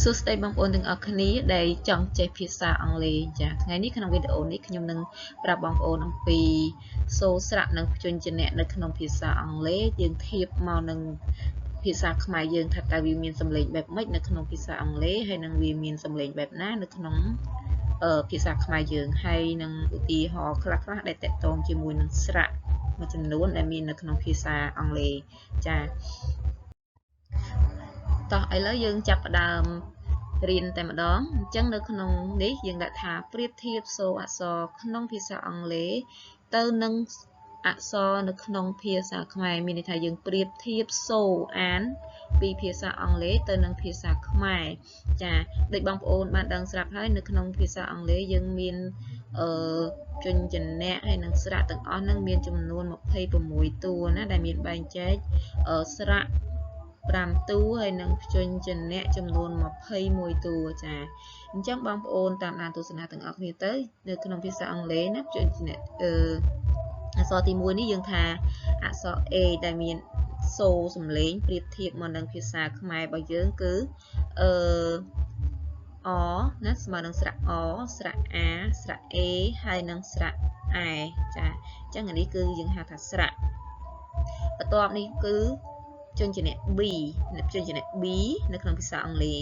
សួស្តីបងប្អូនទាំងអស់គ្នាដែលចង់ចេះភាសាអង់គ្លេសចាថ្ងៃនេះក្នុងវីដេអូនេះខ្ញុំនឹងប្រាប់បងប្អូនអំពីសូរស្រៈនិងព្យញ្ជនៈនៅក្នុងភាសាអង់គ្លេសយើងធៀបមកនឹងភាសាខ្មែរយើងថាតើវាមានសំឡេងបែបម៉េចនៅក្នុងភាសាអង់គ្លេសហើយនឹងវាមានសំឡេងបែបណានៅក្នុងភាសាខ្មែរយើងហើយនឹងឧទាហរណ៍ខ្លះៗដែលតកតងជាមួយនឹងស្រៈមួយចំនួនដែលមាននៅក្នុងភាសាអង់គ្លេសចាតោះឥឡូវយើងចាប់ផ្ដើមរៀនតែម្ដងអញ្ចឹងនៅក្នុងនេះយើងដាក់ថាប្រៀបធៀបសូរអក្សរក្នុងភាសាអង់គ្លេសទៅនឹងអក្សរនៅក្នុងភាសាខ្មែរមានន័យថាយើងប្រៀបធៀបសូរអានពីភាសាអង់គ្លេសទៅនឹងភាសាខ្មែរចាដូចបងប្អូនបានដឹងស្រាប់ហើយនៅក្នុងភាសាអង់គ្លេសយើងមានព្យញ្ជនៈហើយនិងស្រៈទាំងអស់ហ្នឹងមានចំនួន26តួណាដែលមានបែងចែកស្រៈ5តួហើយនឹងព្យញ្ជនៈចំនួន21តួចាអញ្ចឹងបងប្អូនតាមដានទស្សនាទាំងអស់គ្នាទៅនៅក្នុងភាសាអង់គ្លេសណាព្យញ្ជនៈអក្សរទី1នេះយើងថាអក្សរ A ដែលមានសូរសំឡេងប្រៀបធៀបមកនឹងភាសាខ្មែររបស់យើងគឺអណាស្មើនឹងស្រៈអស្រៈអាស្រៈ A ហើយនឹងស្រៈអែចាអញ្ចឹងនេះគឺយើងហៅថាស្រៈបន្ទាប់នេះគឺព្យញ្ជនៈ B ព្យញ្ជនៈ B នៅក្នុងភាសាអង់គ្លេស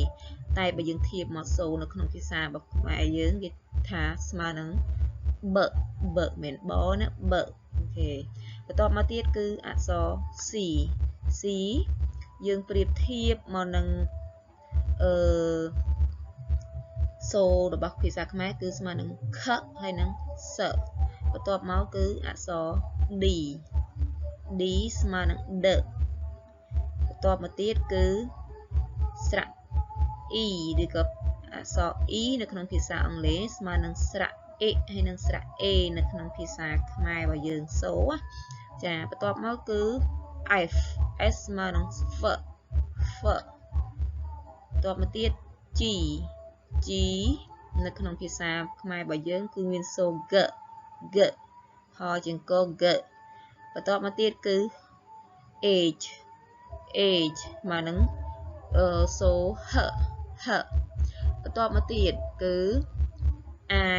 តែបើយើងធៀបមកសូរនៅក្នុងភាសារបស់ខ្មែរយើងគេថាស្មើនឹងបមិនបណាបអូខេបន្ទាប់មកទៀតគឺអក្សរ C យើងប្រៀបធៀបមកនឹងសូររបស់ភាសាខ្មែរគឺស្មើនឹងខហើយនឹងសបន្ទាប់មកគឺអក្សរ D ស្មើនឹងដបន្ទាប់មកទៀតគឺស្រៈ E ឬក៏អក្សរ E នៅក្នុងភាសាអង់គ្លេសស្មើនឹងស្រៈ A ហើយនិងស្រៈ A នៅក្នុងភាសាខ្មែររបស់យើងសូរចាបន្ទាប់មកគឺ F ស្មើនឹង F បន្ទាប់មកទៀត G នៅក្នុងភាសាខ្មែររបស់យើងគឺមានសូរ G ហជាងក G បន្ទាប់មកទៀតគឺ H ស្មើនឹងសូរ H បន្ទាប់មកទៀតគឺ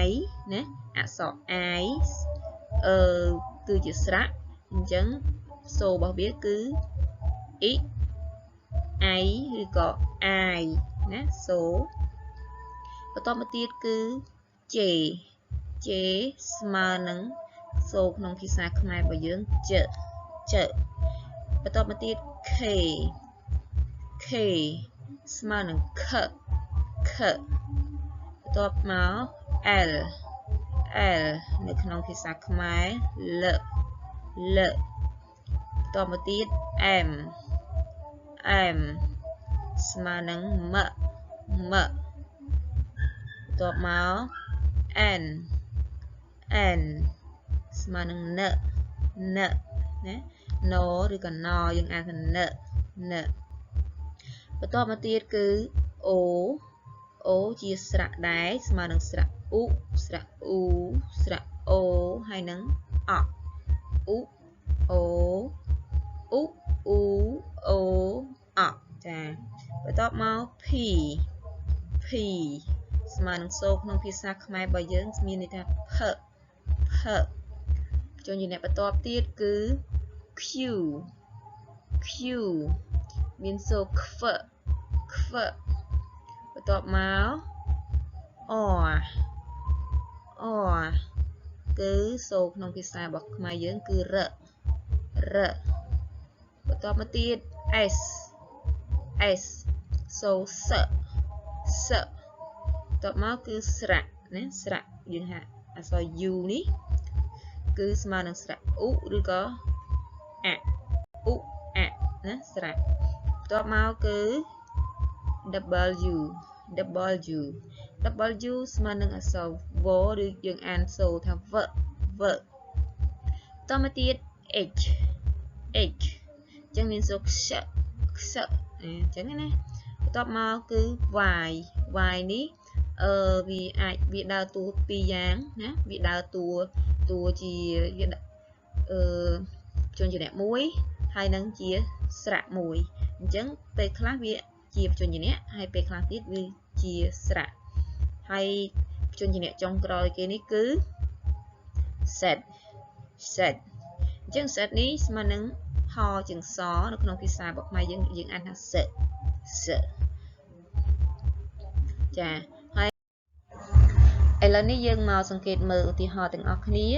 I ណាអក្សរ I គឺជាស្រៈអញ្ចឹងសូររបស់វាគឺ I ឬក៏ I ណាសូរបន្ទាប់មកទៀតគឺ J ស្មើនឹងសូរក្នុងភាសាខ្មែររបស់យើងចបន្ទាប់មកទៀត K ស្មើនឹងខបន្ទាប់មក L នៅក្នុងភាសាខ្មែរលបន្ទាប់មកទៀត M ស្មើនឹងមបន្ទាប់មក N ស្មើនឹងណណាណឬក៏ណយើងអានថាណបន្ទាប់មកទៀតគឺ O ជាស្រៈដែរស្មើនឹងស្រៈឧស្រៈអ៊ូស្រៈអូហើយនឹងអឧអូអ៊ូអូអចាបន្ទាប់មក P ស្មើនឹងសូរក្នុងភាសាខ្មែររបស់យើងមានន័យថាផព្យញ្ជនៈបន្ទាប់ទៀតគឺ Q មានសូរខ្វបន្ទាប់មក R គឺសូរក្នុងភាសារបស់ខ្មែរយើងគឺរបន្ទាប់មកទៀត S សូរសបន្ទាប់មកគឺស្រៈណាស្រៈយើងហៅអក្សរ U នេះគឺស្មើនឹងស្រៈឧឬក៏អណាស្រៈបន្ទាប់មកគឺ W ស្មើនឹងអក្សរ V ឬយើងអានសូរថា V បន្ទាប់មកទៀត H អញ្ចឹងមានសូរខ្សអញ្ចឹងណាបន្ទាប់មកគឺ Y នេះវាដើរតួពីរយ៉ាងណាវាដើរតួជាព្យញ្ជនៈមួយហើយនឹងជាស្រៈមួយអញ្ចឹងពេលខ្លះវា ជាព្យញ្ជនៈហើយពេលខ្លះទៀតវាជាស្រៈហើយព្យញ្ជនៈចុងក្រោយគេនេះគឺ set អញ្ចឹង set នេះស្មើនឹងហជាងសនៅក្នុងភាសារបស់ខ្មែរយើងអានថា set ចាហើយឥឡូវនេះយើងមកសង្កេតមើលឧទាហរណ៍ទាំងអស់គ្នា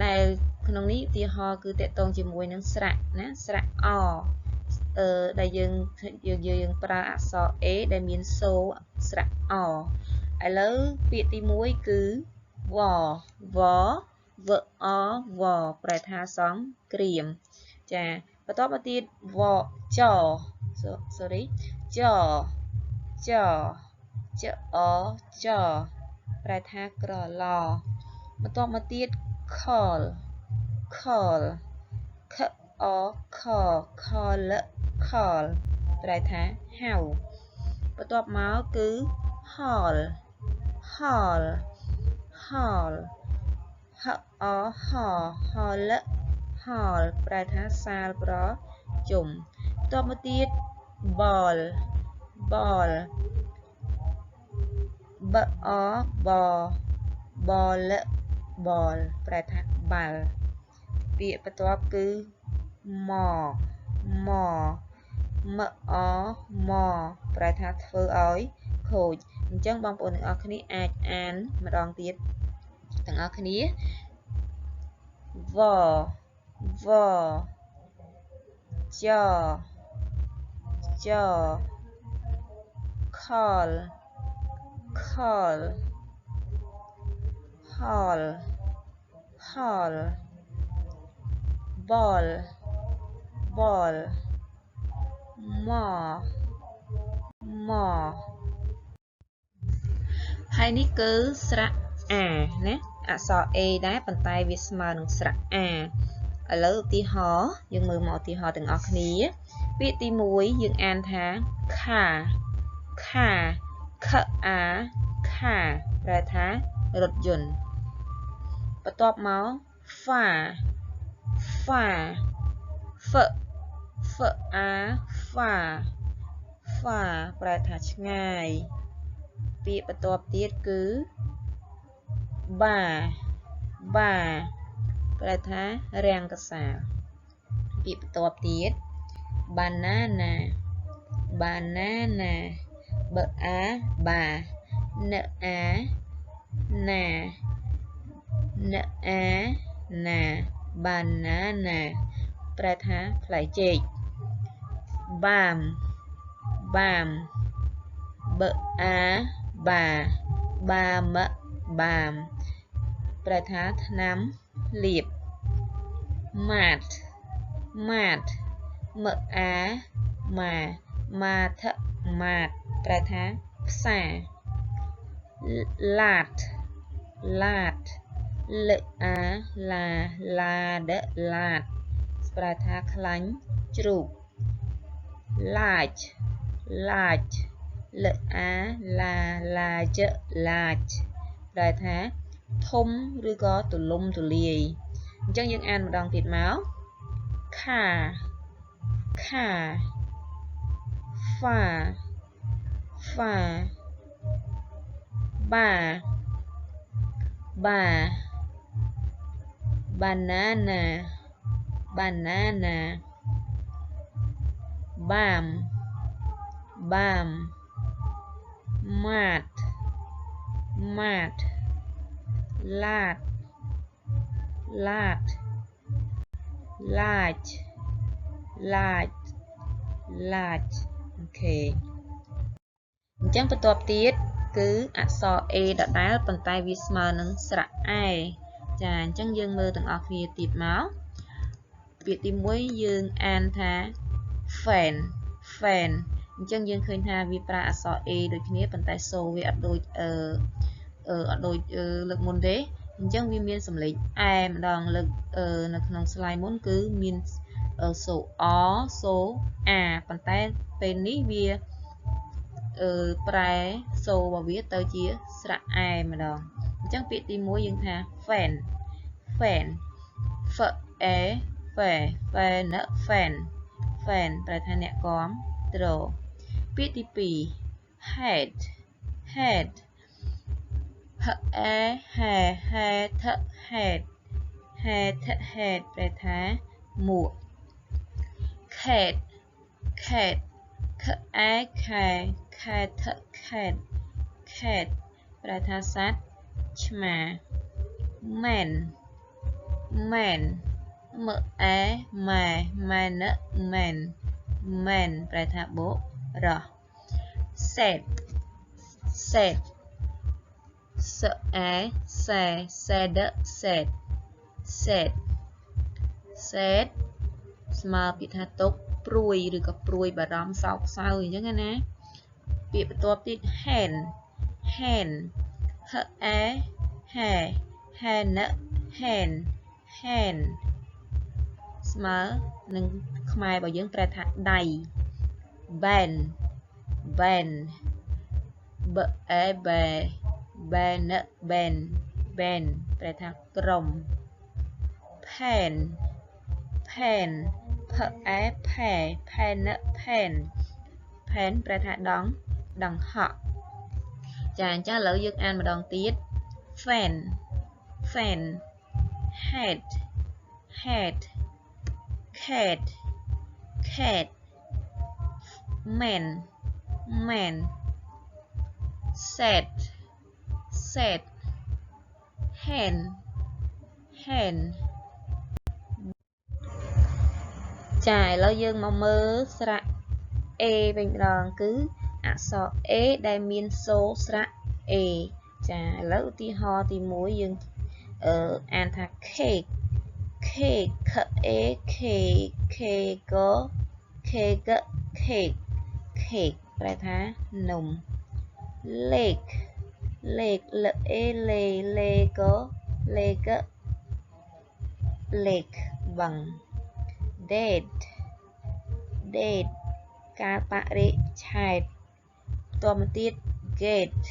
ដែលក្នុងនេះឧទាហរណ៍គឺតកតងជាមួយនឹងស្រៈណាស្រៈអដែលយើងប្រើអក្សរ A ដែលមានសូរស្រៈអឥឡូវពាក្យទី1គឺវអវប្រែថាសង្គ្រាមចាបន្តមកទៀតវចចប្រែថាក្រឡបន្តមកទៀតខលខលប្រែថាហៅបន្ទាប់មកគឺហលប្រែថាសាលប្រជុំបន្ទាប់មកទៀតបលប្រែថាបាល់ពាក្យបន្ទាប់គឺប្រែថាធ្វើឲ្យខូចអញ្ចឹងបងប្អូនទាំងអស់គ្នាអាចអានម្ដងទៀតទាំងអស់គ្នាវចខលហលបលម៉ហើយនេះគឺស្រៈអាណាអក្សរ A ដែរប៉ុន្តែវាស្មើនឹងស្រៈអាឥឡូវឧទាហរណ៍យើងមើលមកឧទាហរណ៍ទាំងអស់គ្នាពាក្យទី1យើងអានថាខាប្រែថារថយន្តបន្ទាប់មកហ្វាប្រែថាឆ្ងាយពាក្យបន្ទាប់ទៀតគឺបាប្រែថារាំងកសាលពាក្យបន្ទាប់ទៀតបាណាណាបអាបាណអាណាបាណាណាប្រែថាផ្លែចេកបាមបអាបាមប្រែថាថ្នាំលាបម៉ាតមអាម៉ាប្រែថាផ្សារឡាតលអាឡាដប្រែថាខ្លាញ់ជ្រូកឡាចលអាឡាចប្រែថាធំឬក៏ទូលំទូលាយអញ្ចឹងយើងអានម្ដងទៀតមកខាហ្វាបាណាណាបាមម៉ាតឡាតអូខេអញ្ចឹងបន្ទាប់ទៀតគឺអក្សរ A ដដែលប៉ុន្តែវាស្មើនឹងស្រៈឯចាអញ្ចឹងយើងមើលទាំងអស់គ្នាទៀតមកពាក្យទី1យើងអានថា fan អញ្ចឹងយើងឃើញថាវាប្រើអក្សរ A ដូចគ្នាប៉ុន្តែសូរវាអត់ដូចលើកមុនទេអញ្ចឹងវាមានសំឡេងអែម្ដងលើកនៅក្នុង slide មុនគឺមានសូរអសូរអាប៉ុន្តែពេលនេះវាប្រែសូររបស់វាទៅជាស្រៈអែម្ដងអញ្ចឹងពាក្យទី1យើងថា fan fan ប្រែថាអ្នកគាំទ្រ ពាក្យទី2 head head head head head ប្រែថាមួក cat cat cat cat ប្រែថាសត្វឆ្មា man man man ប្រែថាបុរស set set set ស្មើពាក្យថាទុកព្រួយឬក៏ព្រួយបារម្ភសោកសៅអញ្ចឹងណាពាក្យបន្ទាប់ទៀត hen hen hen ស្មើនឹងខ្មែររបស់យើងប្រែថាដៃ ben ben ben ប្រែថាក្រុម pen pen pen ប្រែថាដង្ហក់ចាអញ្ចឹងឥឡូវយើងអានម្ដងទៀត fan head cat man set hen ចាឥឡូវយើងមកមើលស្រៈ A វិញម្ដងគឺអក្សរ A ដែលមានសូរស្រៈ A ចាឥឡូវឧទាហរណ៍ទី1យើងអានថា cake cake cake ប្រែថានំ lake lake បឹង date កាលបរិច្ឆេទបន្ទាប់មកទៀត gate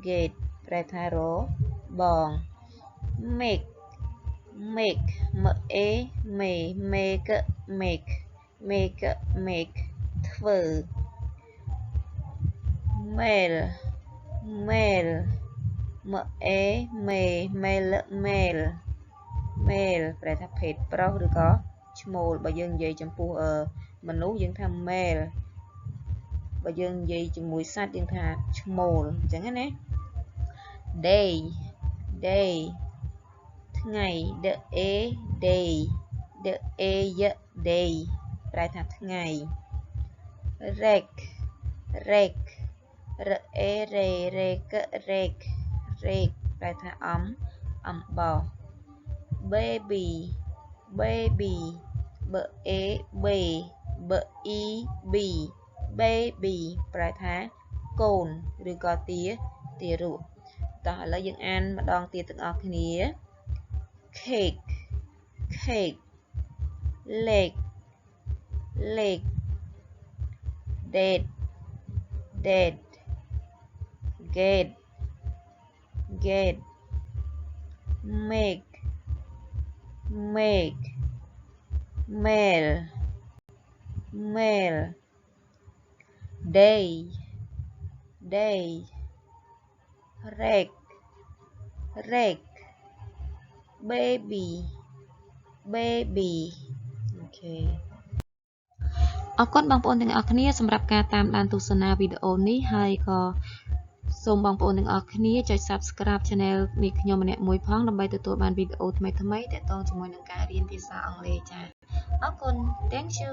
gate ប្រែថារបង make ធ្វើ mail ប្រែថាភេទប្រុសឬក៏ឈ្មោលបើយើងនិយាយចំពោះមនុស្សយើងថា male បើយើងនិយាយជាមួយសត្វយើងថាឈ្មោលអញ្ចឹងណា day ថ្ងៃ day ប្រែថាថ្ងៃ rake ប្រែថាអំបោស baby ប្រែថាកូនឬក៏ទារកតោះឥឡូវយើងអានម្ដងទៀតទាំងអស់គ្នា cake lake date gate make mail day rake baby អូខេអរគុណបងប្អូនទាំងអស់គ្នាសម្រាប់ការតាមដានទស្សនាវីដេអូនេះហើយក៏សូមបងប្អូនទាំងអស់គ្នាចុច Subscribe Channel នេះខ្ញុំម្នាក់មួយផងដើម្បីទទួលបានវីដេអូថ្មីៗទាក់ទងជាមួយនឹងការរៀនភាសាអង់គ្លេសចា៎អរគុណ Thank you